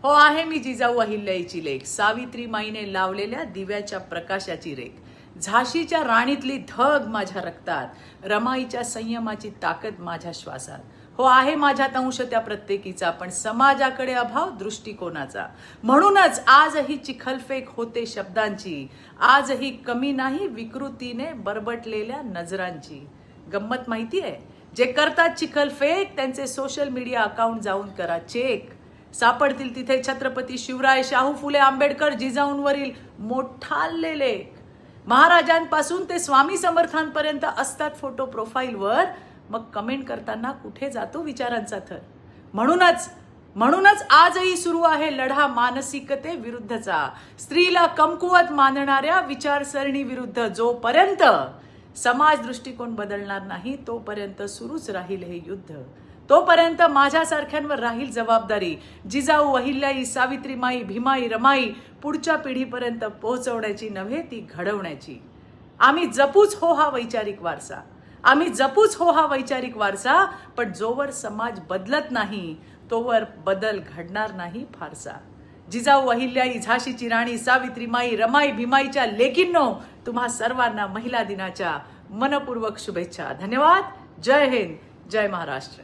हो आहे मी जिजाऊ अहिल्याईची लेक, सावित्रीमाईने लावलेल्या दिव्याच्या प्रकाशाची रेख, झाशीच्या राणीतली धग माझ्या रक्तात, रमाईच्या संयमाची ताकद माझ्या श्वासात. हो आहे माझ्यात अंश त्या प्रत्येकीचा, पण समाजाकडे अभाव दृष्टिकोनाचा. म्हणूनच आजही चिखलफेक होते शब्दांची, आजही कमी नाही विकृतीने बरबटलेल्या नजरांची. गंमत माहिती आहे, जे करतात चिखलफेक त्यांचे सोशल मीडिया अकाउंट जाऊन करा चेक. सापडतील तिथे छत्रपती शिवराय, शाहू फुले आंबेडकर, जिजाऊंवरील मोठाले लेख. महाराजांपासून ते स्वामी समर्थांपर्यंत असतात फोटो प्रोफाईलवर. मग कमेंट करताना कुठे जातो विचारांचा थर? म्हणूनच आजही सुरू आहे लढा मानसिकते विरुद्धचा, स्त्रीला कमकुवत मानणाऱ्या विचारसरणी विरुद्ध. जोपर्यंत समाज दृष्टिकोन बदलणार नाही तोपर्यंत सुरूच राहील हे युद्ध. तोपर्यंत माझ्यासारख्यांवर राहील जबाबदारी, जिजाऊ अहिल्याई, सावित्रीमाई, भीमाई, रमाई पुढच्या पिढीपर्यंत पोहोचवण्याची नव्हे, ती घडवण्याची. आम्ही जपूच हो हा वैचारिक वारसा, आम्ही जपूच हो हा वैचारिक वारसा. पण जोवर समाज बदलत नाही तोवर बदल घडणार नाही फारसा. जिजाऊ अहिल्याई, झाशीची राणी, सावित्रीमाई, रमाई, भीमाईच्या लेकींनो, तुम्हा सर्वांना महिला दिनाच्या मनपूर्वक शुभेच्छा. धन्यवाद. जय हिंद, जय महाराष्ट्र.